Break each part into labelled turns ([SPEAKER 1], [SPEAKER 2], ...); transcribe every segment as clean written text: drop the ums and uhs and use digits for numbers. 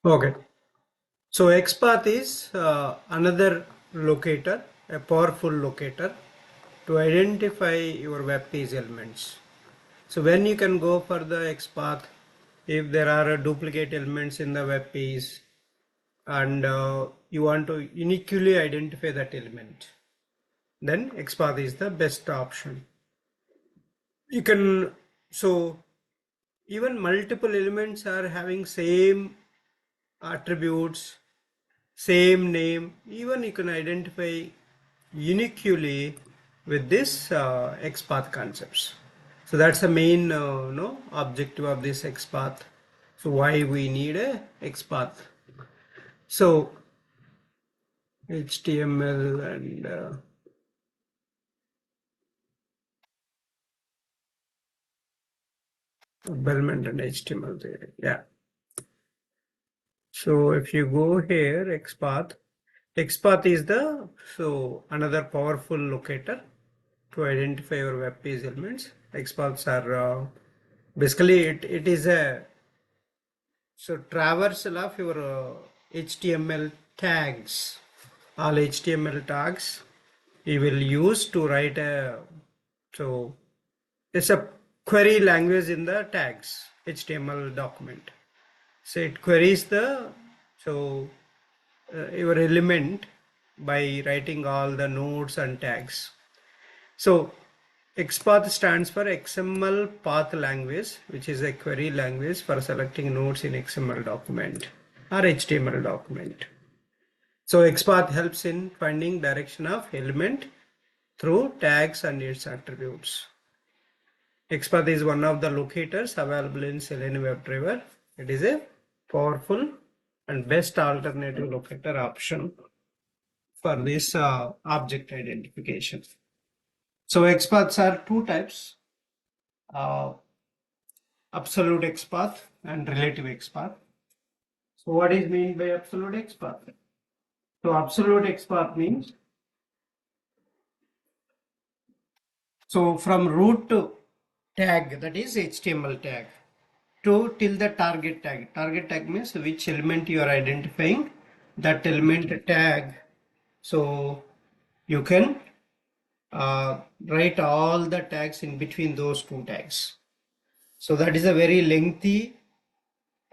[SPEAKER 1] Okay. So XPath is another locator, a powerful locator to identify your web page elements. So when you can go for the XPath, if there are duplicate elements in the web page and you want to uniquely identify that element, then XPath is the best option. You can, so even multiple elements are having same attributes, same name, even you can identify uniquely with this XPath concepts. So that's the main no objective of this XPath. So why we need a XPath? So HTML and Bellment and HTML there. Yeah. So if you go here, XPath is the another powerful locator to identify your web page elements. XPaths are basically it is a traversal of your HTML tags. All HTML tags you will use to write a it's a query language in the tags HTML document. So it queries the your element by writing all the nodes and tags. So XPath stands for XML path language, which is a query language for selecting nodes in XML document or HTML document. So XPath helps in finding direction of element through tags and its attributes. XPath is one of the locators available in Selenium WebDriver. It is a powerful and best alternative locator option for this object identification. So XPaths are two types, absolute XPath and relative XPath. So what is meant by absolute XPath? So absolute XPath means, so from root to tag, that is HTML tag, to till the target tag. Target tag means which element you are identifying, that element tag. So you can write all the tags in between those two tags. So that is a very lengthy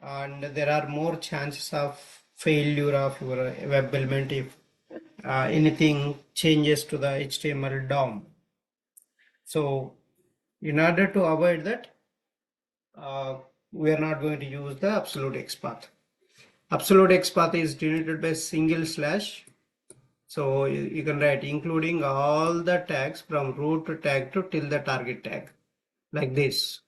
[SPEAKER 1] and there are more chances of failure of your web element if anything changes to the HTML DOM. So in order to avoid that, we are not going to use the absolute XPath. Absolute XPath is denoted by single slash. So you can write including all the tags from root tag to till the target tag, like this,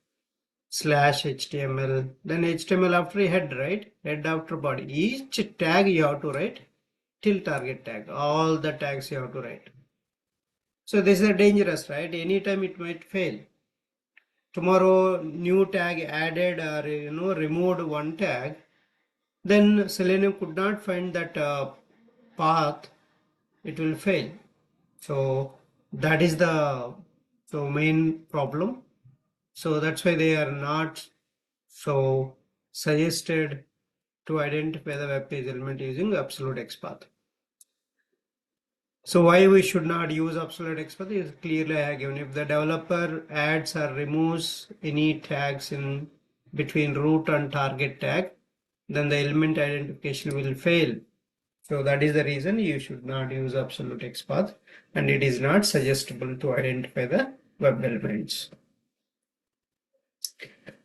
[SPEAKER 1] slash HTML, then HTML after head, right? Head after body. Each tag you have to write till target tag. All the tags you have to write. So this is dangerous, right? Anytime it might fail. Tomorrow new tag added or removed one tag, then Selenium could not find that path, it will fail. So that is the main problem. So that's why they are not so suggested to identify the web page element using absolute XPath. So why we should not use absolute XPath is clearly given. If the developer adds or removes any tags in between root and target tag, then the element identification will fail. So that is the reason you should not use absolute XPath, and it is not suggestible to identify the web elements.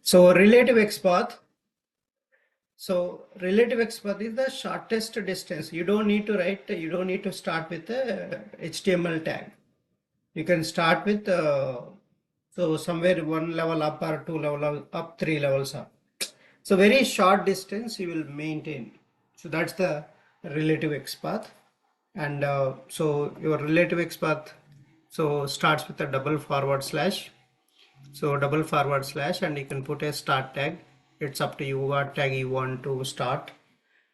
[SPEAKER 1] So relative XPath. So relative XPath is the shortest distance. You don't need to write, you don't need to start with the HTML tag. You can start with so somewhere one level up or two level up, three levels up. So very short distance you will maintain. So that's the relative XPath. And so your relative XPath so starts with a double forward slash. So double forward slash, and you can put a start tag. It's up to you what tag you want to start.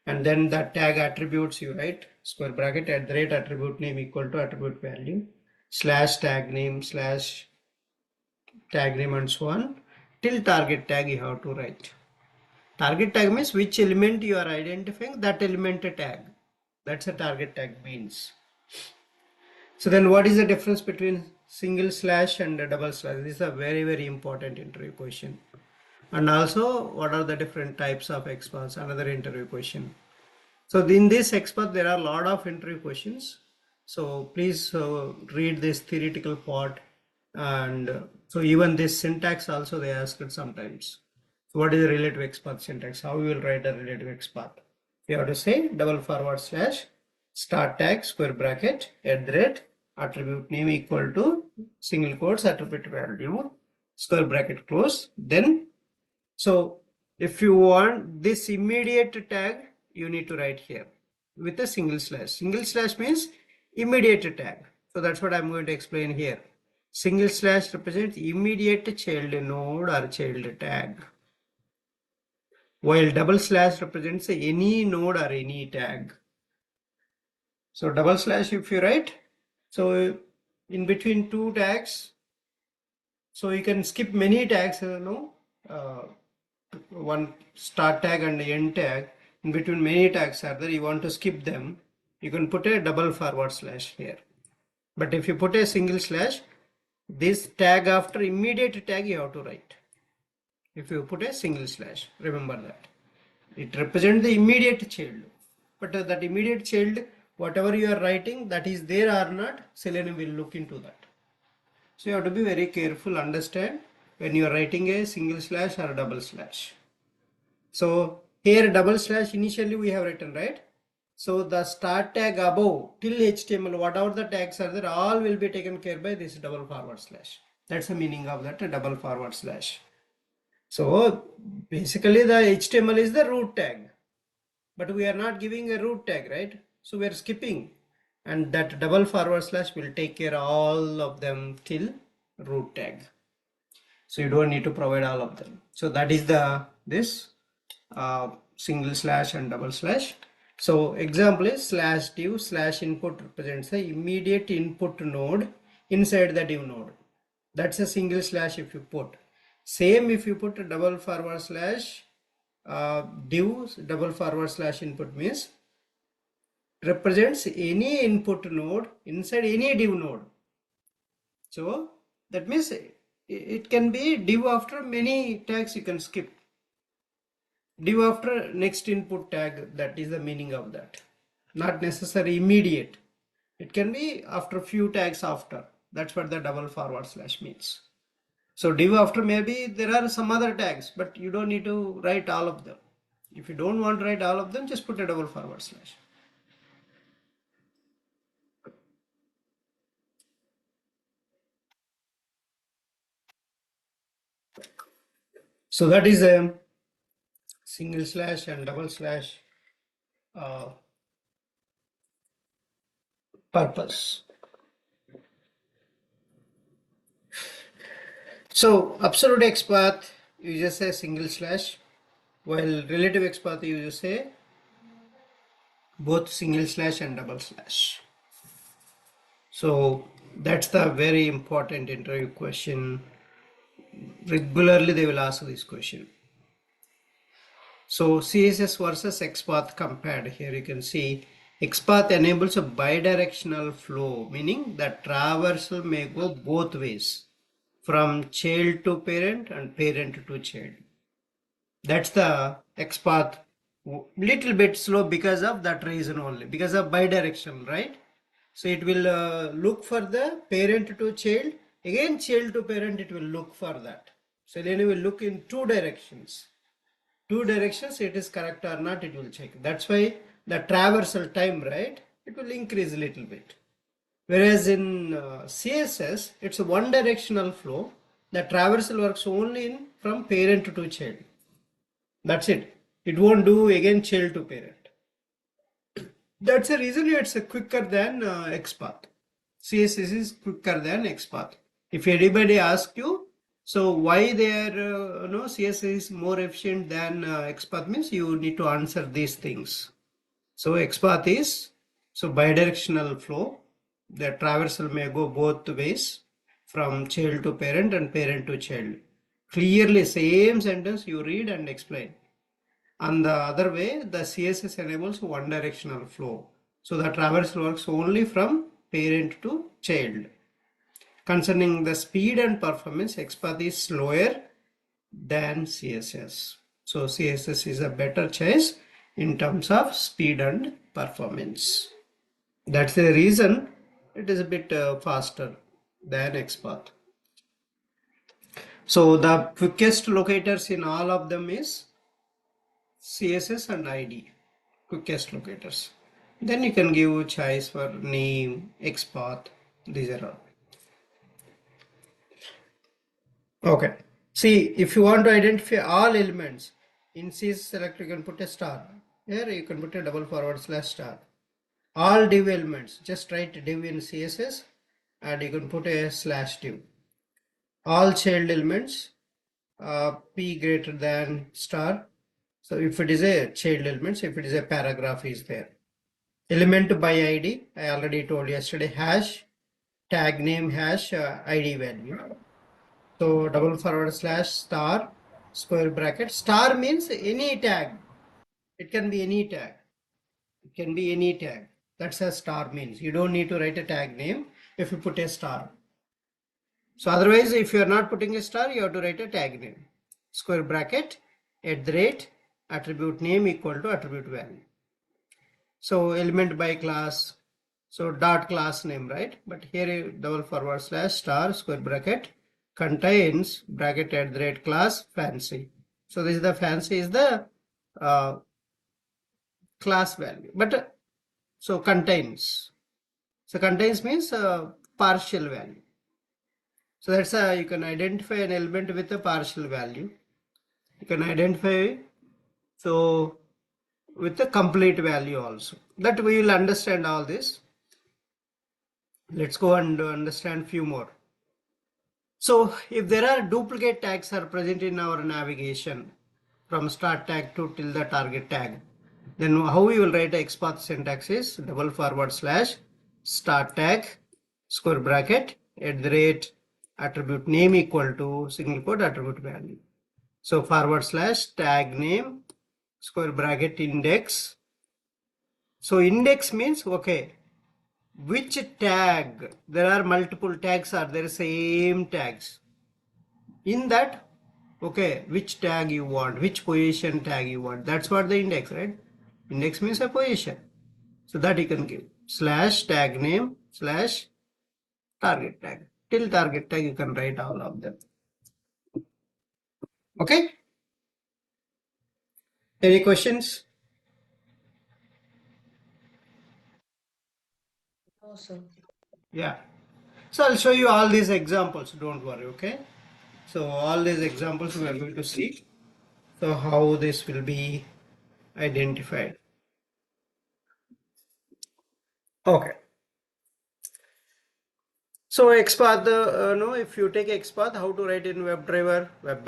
[SPEAKER 1] And then that tag attributes you write square bracket at the rate attribute name equal to attribute value slash tag name slash tag name and so on. till target tag you have to write. Target tag means which element you are identifying, that element tag. That's a target tag means. So then what is the difference between single slash and a double slash? This is a very, very important interview question. And also what are the different types of XPaths? Another interview question. So in this XPath there are a lot of interview questions. So please read this theoretical part, and so even this syntax also they ask it sometimes. So what is the relative XPath syntax? How you will write a relative XPath? You have to say double forward slash start tag square bracket @ attribute name equal to single quotes attribute value square bracket close. Then so if you want this immediate tag, you need to write here with a single slash. Single slash means immediate tag. So that's what I'm going to explain here. Single slash represents immediate child node or child tag, while double slash represents any node or any tag. So double slash if you write, so in between two tags, so you can skip many tags, one start tag and end tag. In between many tags are there, you want to skip them, you can put a double forward slash here. But if you put a single slash, this tag after immediate tag you have to write. If you put a single slash, remember that it represents the immediate child, but that immediate child, whatever you are writing, that is there or not, Selenium will look into that. So you have to be very careful, understand when you are writing a single slash or a double slash. So here double slash initially we have written, right? So the start tag above till HTML, whatever the tags are there, all will be taken care by this double forward slash. That's the meaning of that double forward slash. So basically the HTML is the root tag, but we are not giving a root tag, right? So we are skipping, and that double forward slash will take care all of them till root tag. So you don't need to provide all of them. So that is the single slash and double slash. So example is slash div slash input represents the immediate input node inside the div node. That's a single slash if you put. Same if you put a double forward slash div double forward slash input means represents any input node inside any div node. So that means it can be div after many tags, you can skip. Div after next input tag, that is the meaning of that. Not necessarily immediate. It can be after few tags after. That's what the double forward slash means. So div after maybe there are some other tags, but you don't need to write all of them. If you don't want to write all of them, just put a double forward slash. So that is a single slash and double slash purpose. So absolute XPath uses a single slash, while relative XPath uses a both single slash and double slash. So that's the very important interview question. Regularly they will ask this question. So CSS versus XPath compared. Here you can see XPath enables a bidirectional flow, meaning that traversal may go both ways, from child to parent and parent to child. That's the XPath. Little bit slow because of that reason only, because of bidirectional, right? So it will look for the parent to child, again child to parent, it will look for that. So then it will look in two directions. Two directions, it is correct or not, it will check. That's why the traversal time, right, it will increase a little bit. Whereas in CSS, it's a one directional flow. The traversal works only in from parent to child. That's it. It won't do again child to parent. That's the reason it's quicker than XPath. CSS is quicker than XPath. If anybody asks you, so why their CSS is more efficient than XPath, means you need to answer these things. So XPath is bidirectional flow. The traversal may go both ways, from child to parent and parent to child. Clearly, same sentence you read and explain. And the other way, the CSS enables one directional flow. So the traversal works only from parent to child. Concerning the speed and performance, XPath is slower than CSS. So CSS is a better choice in terms of speed and performance. That's the reason it is a bit faster than XPath. So the quickest locators in all of them is CSS and ID, quickest locators. Then you can give choice for name, XPath, these are all. Okay. See, if you want to identify all elements in CSS select, you can put a star. Here you can put a // all div elements, just write div in CSS and you can put a /div. All child elements, p greater than star. So if it is a child elements, if it is a paragraph is there. Element by ID, I already told yesterday, hash, tag name hash, ID value. So // star, square bracket. Star means any tag. It can be any tag. It can be any tag. That's a star means. You don't need to write a tag name if you put a star. So otherwise, if you are not putting a star, you have to write a tag name. Square bracket, @ attribute name equal to attribute value. So element by class. So dot class name, right? But here // star square bracket contains bracket @ class fancy. So this is the fancy is the class value. But so contains. So contains means partial value. So that's you can identify an element with a partial value. You can identify so with a complete value also. That we will understand all this. Let's go and understand few more. So if there are duplicate tags are present in our navigation from start tag to till the target tag, then how we will write a XPath syntax is // start tag square bracket @ attribute name equal to single quote attribute value. So / tag name square bracket index. So index means okay, which tag, there are multiple tags are there, same tags in that, okay, which tag you want, which position tag you want, that's what the index, right? Index means a position. So that you can give / tag name / target tag, till target tag you can write all of them. Okay, any questions?
[SPEAKER 2] No, sir.
[SPEAKER 1] Yeah, so I'll show you all these examples, don't worry. Okay, so all these examples we are going to see, so how this will be identified. Okay, so XPath, no, if you take XPath, how to write in WebDriver? Web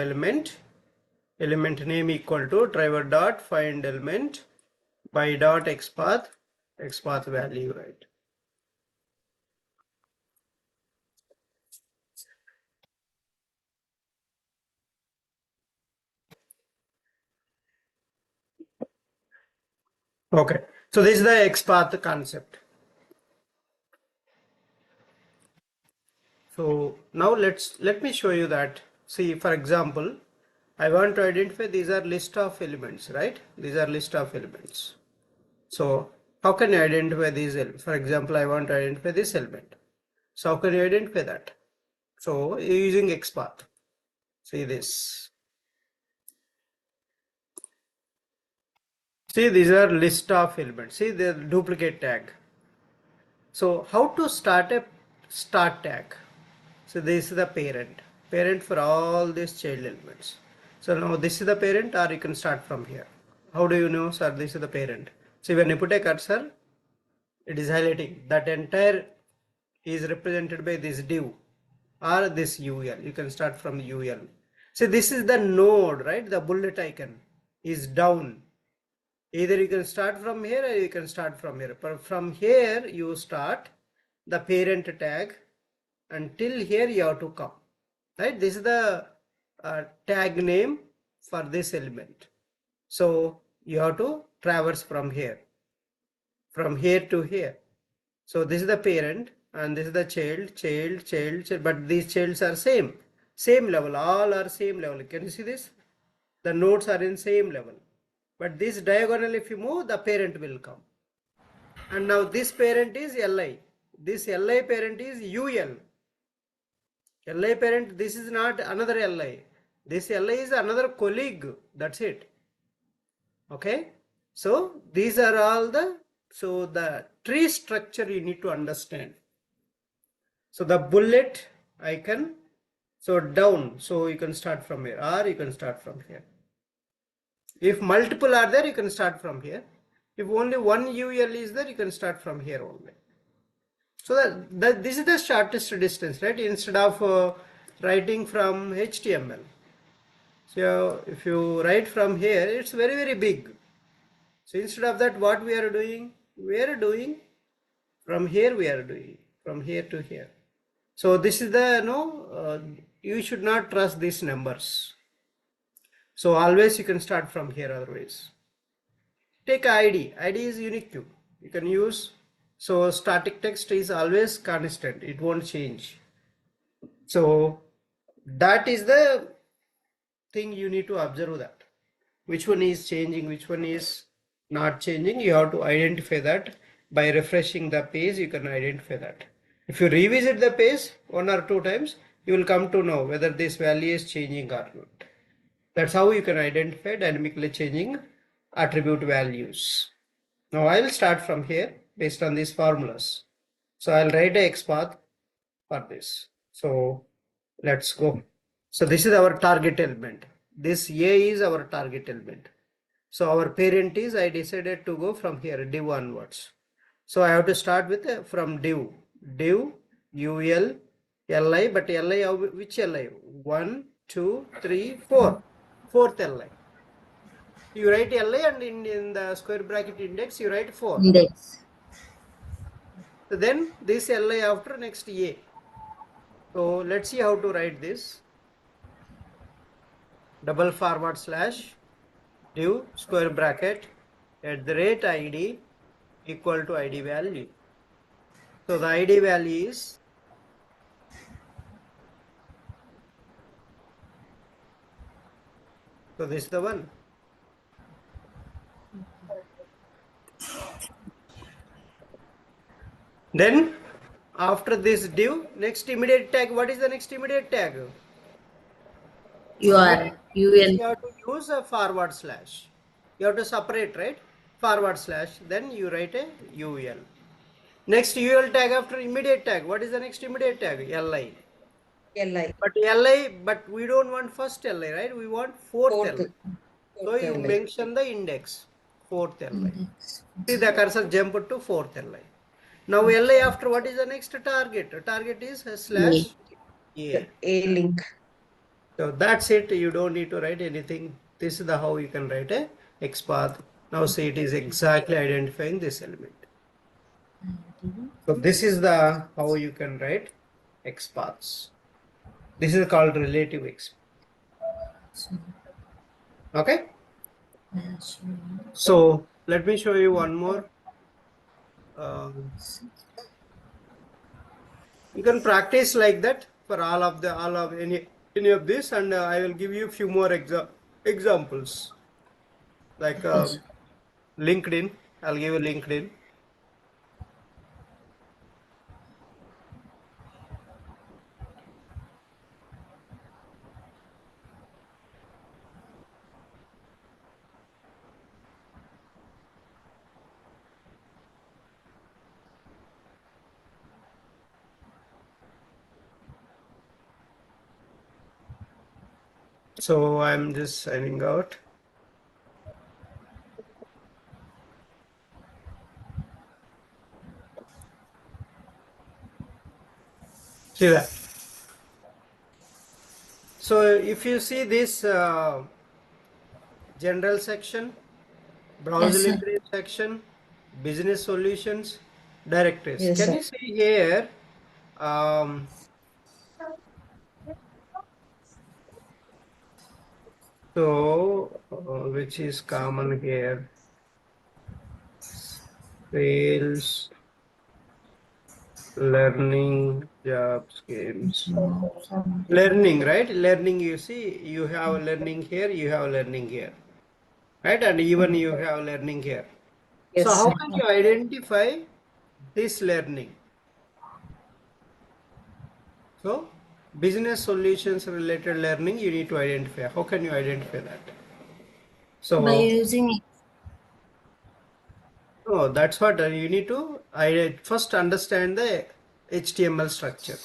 [SPEAKER 1] element name equal to driver dot find element by dot XPath value, right? Okay, so this is the XPath concept. So now let me show you that. See, for example, I want to identify these are list of elements, right? These are list of elements. So how can you identify these elements? For example, I want to identify this element. So how can you identify that? So using XPath. See this. See, these are list of elements. See the duplicate tag. So how to start a start tag? So this is the parent for all these child elements. So now this is the parent, or you can start from here. How do you know, sir, this is the parent? See, when you put a cursor, it is highlighting that entire is represented by this div or this UL. You can start from UL. So this is the node, right? The bullet icon is down. Either you can start from here or you can start from here. But from here you start the parent tag until here you have to come. Right? This is the tag name for this element. So you have to traverse from here to here. So this is the parent and this is the child, but these childs are same level, all are same level. Can you see this? The nodes are in same level, but this diagonal, if you move, the parent will come. And now this parent is Li. This Li parent is UL. Li parent, this is not another Li. This Li is another colleague. That's it. Okay. So these are all the tree structure you need to understand. So the bullet icon, so down, so you can start from here, or you can start from here. If multiple are there, you can start from here. If only one UL is there, you can start from here only. So this is the shortest distance, right? Instead of writing from HTML. So if you write from here, it's very, very big. So instead of that, what we are doing? We are doing from here, we are doing from here to here. So this is the, you should not trust these numbers. So always you can start from here otherwise. Take ID. ID is unique too. You can use, so static text is always constant. It won't change. So that is the thing you need to observe, that which one is changing, which one is not changing. You have to identify that by refreshing the page. You can identify that. If you revisit the page 1 or 2 times, you will come to know whether this value is changing or not. That's how you can identify dynamically changing attribute values. Now I will start from here based on these formulas. So I'll write a XPath for this. So let's go. So this is our target element. This A is our target element. So our parent is, I decided to go from here, div onwards. So I have to start with from div ul li, but li, which li? 1 2 3 4, fourth li. You write li, and in the square bracket index you write 4.
[SPEAKER 2] Index.
[SPEAKER 1] So then this li after next a. So let's see how to write this. Double forward slash div square bracket @id equal to id value. So the id value is, so this is the one. Then after this div, next immediate tag, what is the next immediate tag?
[SPEAKER 2] You have
[SPEAKER 1] You have to use a forward slash. You have to separate, right? Forward slash, then you write a ul. Next ul tag after immediate tag. What is the next immediate tag? Li. But we don't want first li, right? We want fourth li. So you mention the index, fourth li. See the cursor jump to fourth li. Now li after, what is the next target? Target is slash a
[SPEAKER 2] link.
[SPEAKER 1] So that's it. You don't need to write anything. This is the how you can write a XPath. Now see, it is exactly identifying this element. So this is the how you can write XPaths. This is called relative XPath. Okay. So let me show you one more. You can practice like that for all of any of this, and I will give you a few more examples. Like LinkedIn, I'll give you LinkedIn. So I'm just signing out. See that? So if you see this general section, browser library section, business solutions, directories.
[SPEAKER 2] Yes,
[SPEAKER 1] Can
[SPEAKER 2] sir.
[SPEAKER 1] you see here? Um, So, which is common here? Sales, learning, jobs, games. Learning, right? Learning, you see, you have learning here, you have learning here, right? And even you have learning here. So
[SPEAKER 2] Yes,
[SPEAKER 1] how
[SPEAKER 2] sir.
[SPEAKER 1] can you identify this learning? So business solutions related learning, you need to identify. How can you identify that?
[SPEAKER 2] By
[SPEAKER 1] So,
[SPEAKER 2] using
[SPEAKER 1] oh, that's what you need to first understand the HTML structure.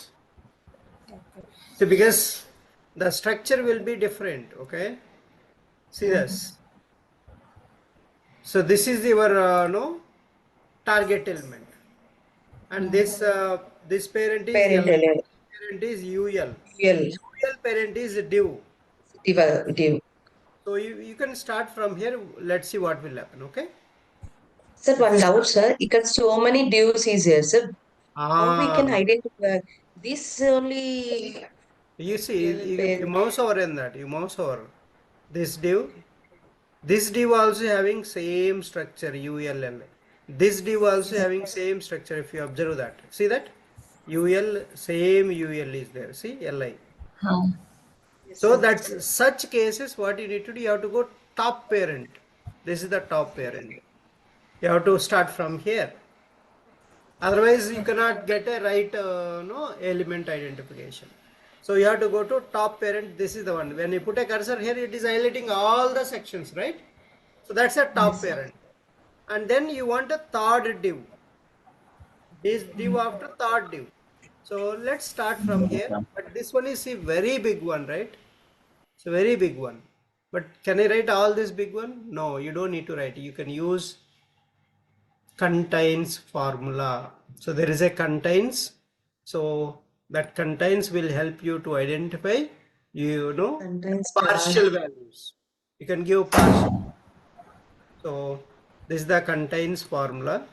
[SPEAKER 1] So because the structure will be different, okay? See this. So this is your no target element, and this parent is
[SPEAKER 2] parent
[SPEAKER 1] L,
[SPEAKER 2] element,
[SPEAKER 1] parent is UL,
[SPEAKER 2] UL,
[SPEAKER 1] UL parent is div.
[SPEAKER 2] div.
[SPEAKER 1] So you can start from here. Let's see what will happen. Okay.
[SPEAKER 2] Sir,
[SPEAKER 1] If
[SPEAKER 2] one
[SPEAKER 1] you
[SPEAKER 2] doubt,
[SPEAKER 1] start,
[SPEAKER 2] sir. Because so many divs is here, sir. How we
[SPEAKER 1] ah,
[SPEAKER 2] can identify this only
[SPEAKER 1] you see,
[SPEAKER 2] UL
[SPEAKER 1] you
[SPEAKER 2] parent?
[SPEAKER 1] mouse over in that. You mouse over this div. This div also having same structure ULL. This div also having same structure. If you observe that, see that UL same UL is there. See LI.
[SPEAKER 2] Huh. Yes,
[SPEAKER 1] So
[SPEAKER 2] sir.
[SPEAKER 1] that's such cases. What you need to do, you have to go top parent. This is the top parent. You have to start from here. Otherwise, you cannot get a right no element identification. So you have to go to top parent. This is the one. When you put a cursor here, it is highlighting all the sections, right? So that's a top
[SPEAKER 2] Yes, sir.
[SPEAKER 1] parent. And then you want a third div. This div after third div. So let's start from here. But this one is a very big one, right? It's a very big one. But can I write all this big one? No, you don't need to write. You can use contains formula. So there is a contains. So that contains will help you to identify, you know,
[SPEAKER 2] Contains tag.
[SPEAKER 1] partial values. You can give partial. So this is the contains formula.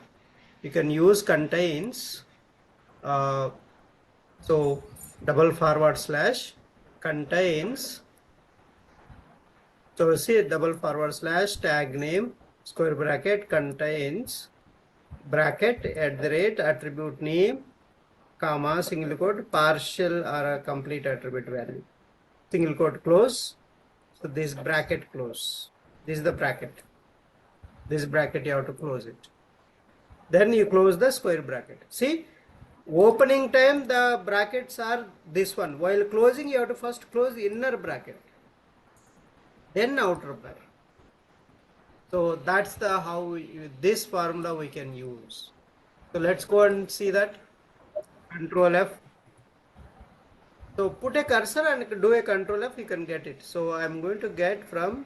[SPEAKER 1] You can use contains. Uh, so double forward slash contains. So see double forward slash tag name square bracket contains bracket at the rate attribute name comma single quote partial or a complete attribute value single quote close. So this bracket close. This is the bracket. This bracket you have to close it. Then you close the square bracket. See, opening time the brackets are this one. While closing you have to first close inner bracket, then outer bracket. So that's the how this formula we can use. So let's go and see that. Control F. So put a cursor and do a control F, you can get it. So I'm going to get from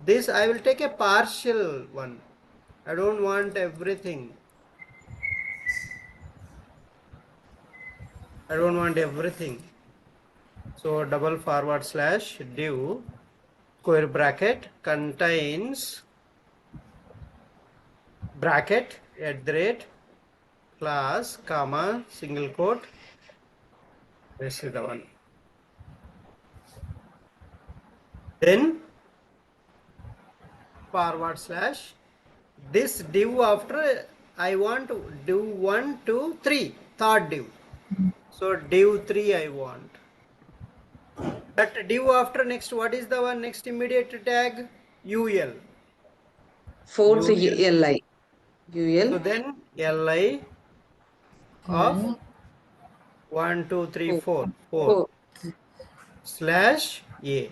[SPEAKER 1] this, I will take a partial one. I don't want everything. I don't want everything. So double forward slash div square bracket contains bracket at the rate class comma single quote. This is the one. Then forward slash this div after I want to div 1 2 3 third div. So div 3 I want. That div after next what is the one next immediate tag UL.
[SPEAKER 2] Fourth
[SPEAKER 1] UL.
[SPEAKER 2] LI.
[SPEAKER 1] So
[SPEAKER 2] UL.
[SPEAKER 1] then LI of 1 2 3
[SPEAKER 2] Four.
[SPEAKER 1] 4 4
[SPEAKER 2] Four.
[SPEAKER 1] slash A.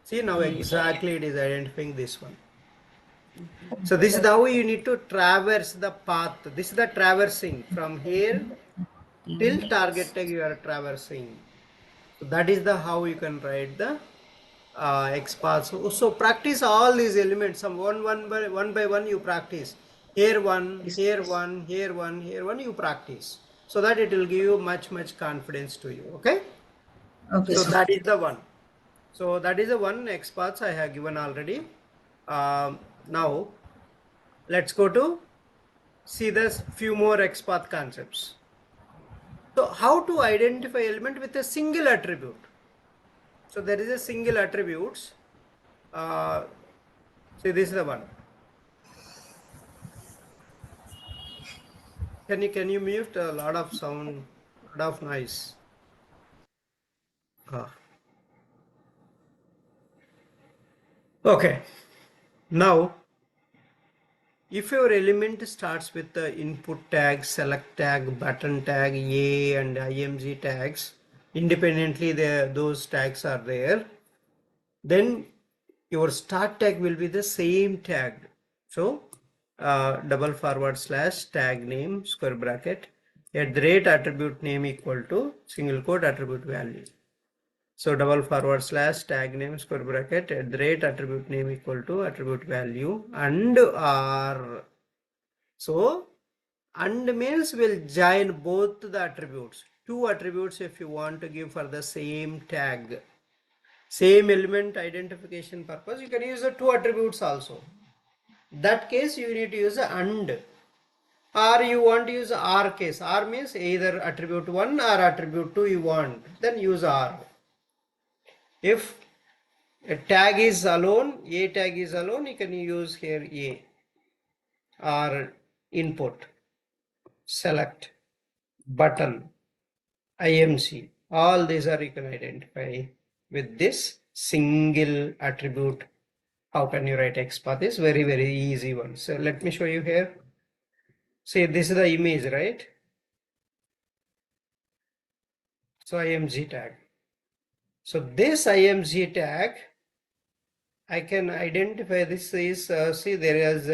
[SPEAKER 1] See now exactly it is identifying this one. So this is how you need to traverse the path. This is the traversing from here till target tag you are traversing. So that is the how you can write the XPath. So practice all these elements. Some one by one you practice. Here one,
[SPEAKER 2] Yes.
[SPEAKER 1] here one, here one, here one. You practice so that it will give you much confidence to you. Okay.
[SPEAKER 2] Okay,
[SPEAKER 1] So
[SPEAKER 2] sir.
[SPEAKER 1] that is the one. So that is the one XPaths I have given already. Now let's go to see this few more XPath concepts. So how to identify element with a single attribute? So there is a single attributes. See, this is the one. Can you mute a lot of sound, lot of noise? Ah. Okay. Now, if your element starts with the input tag, select tag, button tag, A and IMG tags, independently those tags are there, then your start tag will be the same tag. So double forward slash tag name square bracket at the rate attribute name equal to single quote attribute value. So double forward slash tag name square bracket at the rate attribute name equal to attribute value and R. So and means will join both the attributes. Two attributes if you want to give for the same tag. Same element identification purpose, you can use the two attributes also. That case you need to use the and. Or you want to use R case. R means either attribute 1 or attribute 2 you want. Then use R. If a tag is alone, A tag is alone, you can use here A. Or input, select, button, IMC. All these are you can identify with this single attribute. How can you write XPath? Is very, very easy one. So let me show you here. See, this is the image, right? So IMG tag. So this IMG tag, I can identify this is, see there is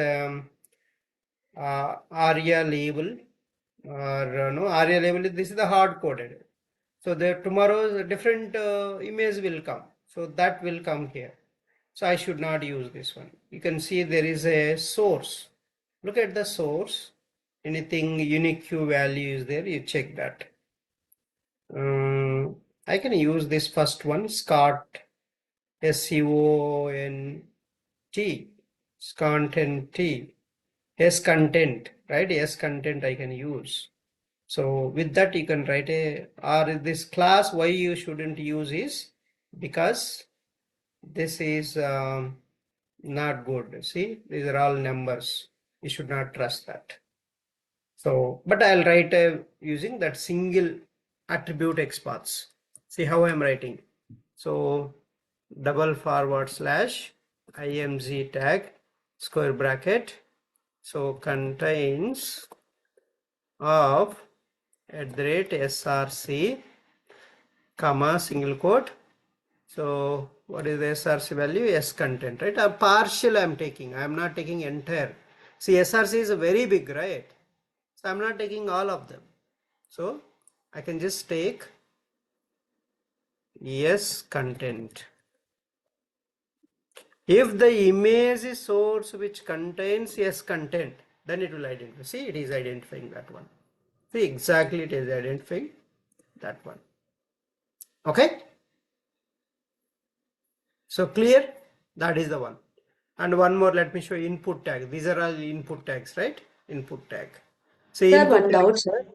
[SPEAKER 1] ARIA label or no ARIA label. This is the hard coded. So there tomorrow's different image will come. So that will come here. So I should not use this one. You can see there is a source. Look at the source. Anything unique Q value is there, you check that. I can use this first one, Scott, SCONT, content, S content, right? S content I can use. So with that you can write or this class why you shouldn't use is because this is not good. See, these are all numbers. You should not trust that. So, but I'll write using that single attribute XPaths. See how I'm writing. So, double forward slash IMG tag square bracket. So, contains of at the rate SRC comma single quote. So, what is the SRC value? S content, right? A partial I'm taking. I'm not taking entire. See, SRC is very big, right? So I'm not taking all of them. So I can just take yes content. If the image is source which contains yes content, then it will identify. See, it is identifying that one. See, exactly it is identifying that one. Okay. So clear? That is the one. And one more, let me show you input tag. These are all input tags, right? Input tag. So
[SPEAKER 2] Sir,
[SPEAKER 1] input
[SPEAKER 2] one
[SPEAKER 1] tag.
[SPEAKER 2] doubt, sir.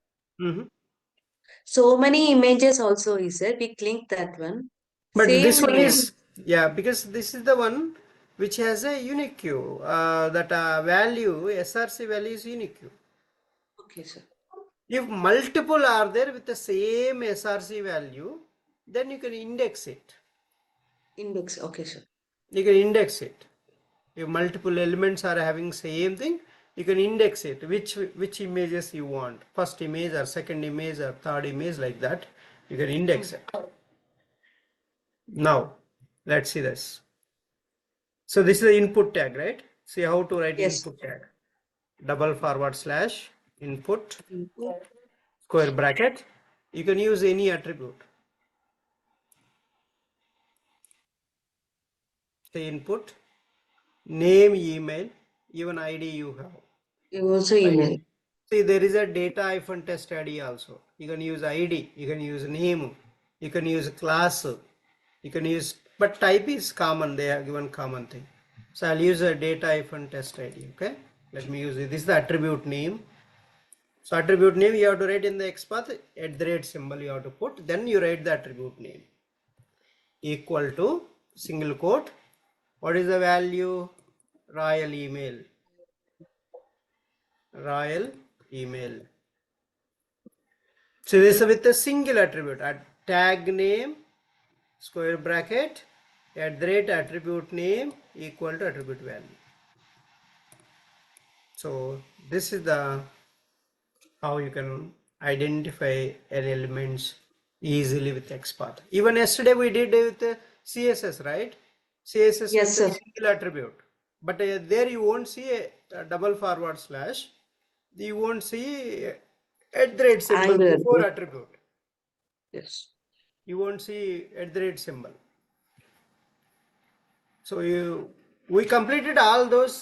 [SPEAKER 2] So many images also is there. We click that one.
[SPEAKER 1] But this
[SPEAKER 2] Same
[SPEAKER 1] one
[SPEAKER 2] name.
[SPEAKER 1] is, yeah, because this is the one which has a unique queue. That value, SRC value is unique queue.
[SPEAKER 2] Okay, sir.
[SPEAKER 1] If multiple are there with the same SRC value, then you can index it.
[SPEAKER 2] Index. Okay, sir.
[SPEAKER 1] You can index it. If multiple elements are having same thing, you can index it. Which images you want. First image or second image or third image like that. You can index it. Now, let's see this. So this is the input tag, right? See how to write
[SPEAKER 2] Yes.
[SPEAKER 1] input tag. Double forward slash input
[SPEAKER 2] Input.
[SPEAKER 1] square bracket. You can use any attribute. Say input, name, email, even ID you have.
[SPEAKER 2] You also email.
[SPEAKER 1] See, there is a data-test ID also. You can use ID, you can use name, you can use class, you can use, but type is common, they are given common thing. So I'll use a data-test ID, okay? Let me use it. This is the attribute name. So attribute name you have to write in the XPath, at the rate symbol you have to put, then you write the attribute name. Equal to single quote, What is the value? Royal email. Royal email. So this is with a single attribute. A tag name, square bracket, @ attribute name equal to attribute value. So this is the how you can identify an elements easily with XPath. Even yesterday we did with CSS, right? CSS
[SPEAKER 2] Yes,
[SPEAKER 1] with a
[SPEAKER 2] sir.
[SPEAKER 1] single attribute, but there you won't see a double forward slash. You won't see @ symbol
[SPEAKER 2] Angular.
[SPEAKER 1] before attribute.
[SPEAKER 2] Yes.
[SPEAKER 1] You won't see @ symbol. So we completed all those